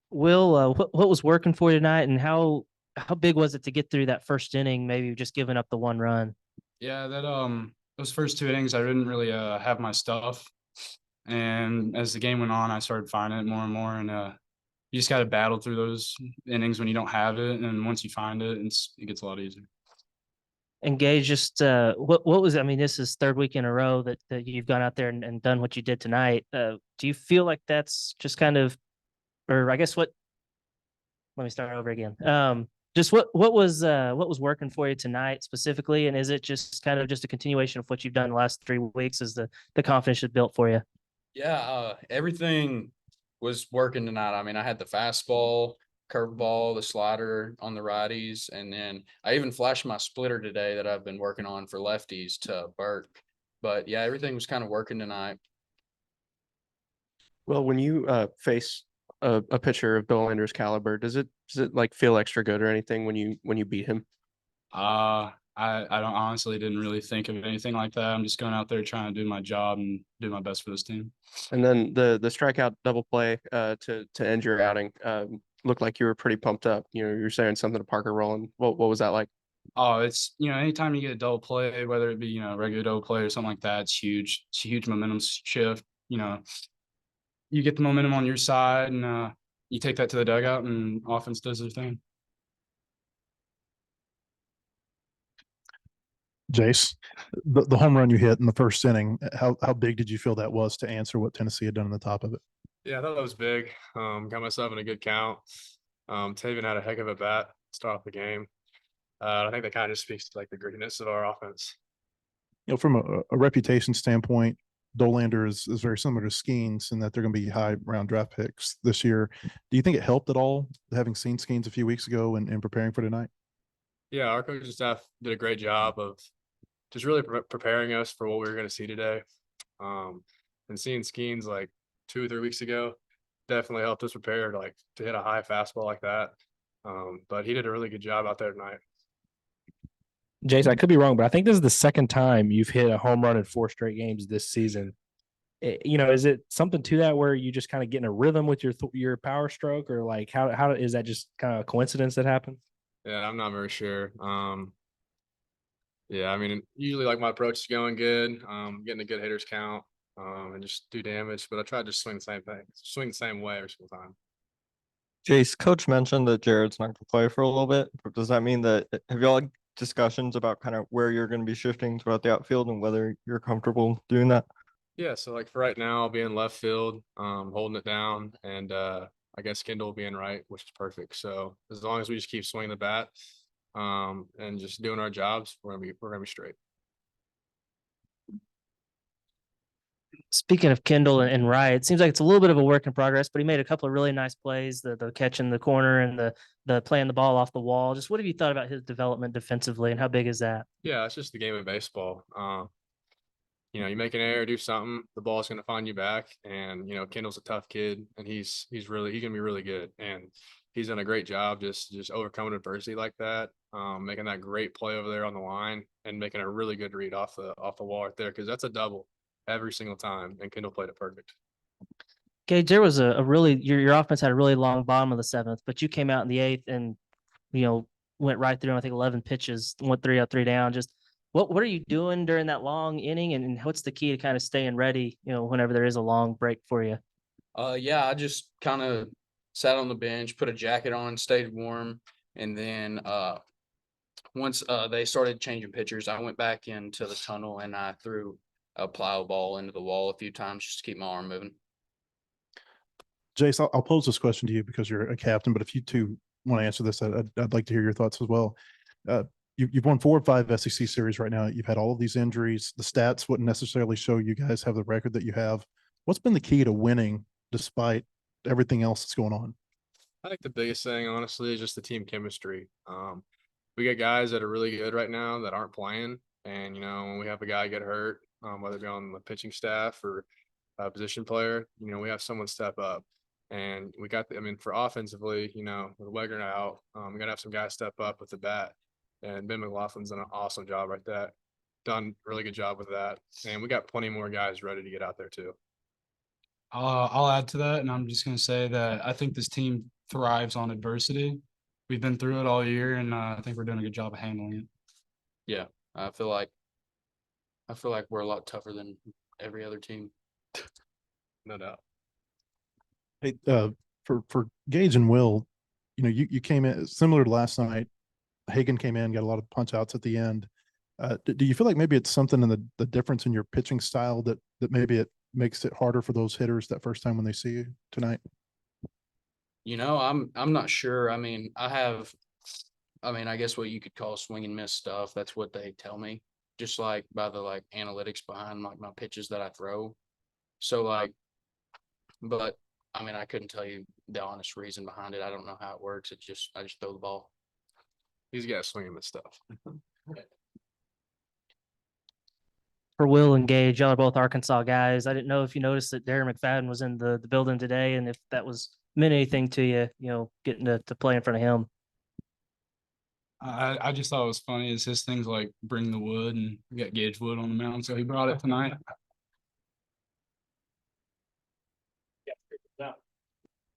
Will, what was working for you tonight, and how big was it to get through that first inning? Maybe just giving up the one run. Yeah, that those first two innings I didn't really have my stuff. And as the game went on, I started finding it more and more. And you just got to battle through those innings when you don't have it. And once you find it, it gets a lot easier. And Gage, just what was? I mean, this is third week in a row that you've gone out there and done what you did tonight. Do you feel like that's just kind of, or I guess what? Let me start over again. Just what was working for you tonight specifically, and is it just kind of just a continuation of what you've done the last 3 weeks? Is the confidence just built for you? Yeah, everything was working tonight. I mean, I had the fastball, curveball, the slider on the righties, and then I even flashed my splitter today that I've been working on for lefties to Burke. But yeah, everything was kind of working tonight. Well, when you face a pitcher of Bill Lander's caliber, does it like feel extra good or anything when you beat him? I don't honestly didn't really think of anything like that. I'm just going out there trying to do my job and do my best for this team. And then the strikeout double play to end your outing looked like you were pretty pumped up. You know, you're saying something to Parker Rowland. What was that like? Oh, it's anytime you get a double play, whether it be a regular double play or something like that, it's huge. It's a huge momentum shift. You get the momentum on your side, and you take that to the dugout, and offense does their thing. Jace, the home run you hit in the first inning, how big did you feel that was to answer what Tennessee had done on the top of it? Yeah, I thought that was big. Got myself in a good count. Taven had a heck of a bat to start off the game. I think that kind of just speaks to like the grittiness of our offense. You know, from a reputation standpoint, Dolander is very similar to Skeens in that they're going to be high round draft picks this year. Do you think it helped at all having seen Skeens a few weeks ago and preparing for tonight? Yeah, our coaching staff did a great job of just really preparing us for what we were going to see today. And seeing Skeens like 2 or 3 weeks ago definitely helped us prepare to hit a high fastball like that. But he did a really good job out there tonight. Jace, I could be wrong, but I think this is the second time you've hit a home run in 4 straight games this season. Is it something to that where you just kind of get in a rhythm with your power stroke, or like how is that just kind of a coincidence that happened? Yeah, I'm not very sure. Yeah, I mean, usually like my approach is going good, getting a good hitters count, and just do damage. But I try to just swing the same way every single time. Jace, coach mentioned that Jared's not going to play for a little bit. Does that mean that have y'all had discussions about kind of where you're going to be shifting throughout the outfield and whether you're comfortable doing that? Yeah, so like for right now, I'll be in left field, holding it down, and I guess Kendall will be in right, which is perfect. So as long as we just keep swinging the bat, and just doing our jobs, we're gonna be straight. Speaking of Kendall and Wright, it seems like it's a little bit of a work in progress, but he made a couple of really nice plays, the catch in the corner and the playing the ball off the wall. Just what have you thought about his development defensively, and how big is that? Yeah, it's just the game of baseball. You make an error, do something, the ball's gonna find you back. And Kendall's a tough kid, and he's gonna be really good. And he's done a great job just overcoming adversity like that, making that great play over there on the line and making a really good read off the wall right there, because that's a double every single time, and Kendall played it perfect. Gage, there was a really your offense had a really long bottom of the seventh, but you came out in the eighth and you know went right through. I think 11 pitches, went 3 up, 3 down. Just what are you doing during that long inning, and what's the key to kind of staying ready? Whenever there is a long break for you. Yeah, I just kind of sat on the bench, put a jacket on, stayed warm, and then once they started changing pitchers, I went back into the tunnel and I threw a plow ball into the wall a few times just to keep my arm moving. Jace, I'll pose this question to you because you're a captain, but if you two want to answer this, I'd like to hear your thoughts as well. You've won 4 or 5 SEC series right now. You've had all of these injuries. The stats wouldn't necessarily show you guys have the record that you have. What's been the key to winning despite everything else that's going on? I think the biggest thing, honestly, is just the team chemistry. We got guys that are really good right now that aren't playing, and when we have a guy get hurt, whether it be on the pitching staff or a position player, we have someone step up. And we got, for offensively, with Wegner out, we got to have some guys step up with the bat. And Ben McLaughlin's done an awesome job right there. Done a really good job with that. And we got plenty more guys ready to get out there too. I'll add to that, and I'm just going to say that I think this team thrives on adversity. We've been through it all year, and I think we're doing a good job of handling it. Yeah, I feel like we're a lot tougher than every other team. No doubt. Hey, for Gage and Will, you came in similar to last night. Hagan came in, got a lot of punch outs at the end. Do you feel like maybe it's something in the difference in your pitching style that maybe it makes it harder for those hitters that first time when they see you tonight? I'm not sure. I mean, I guess what you could call swing and miss stuff. That's what they tell me, just like by the analytics behind my pitches that I throw. So but I mean, I couldn't tell you the honest reason behind it. I don't know how it works. I just throw the ball. He's got to swing him with stuff. For Will and Gage, y'all are both Arkansas guys. I didn't know if you noticed that Darren McFadden was in the building today, and if that was meant anything to you, getting to play in front of him. I just thought it was funny. Is his things like bring the wood, and we got Gage wood on the mound, so he brought it tonight.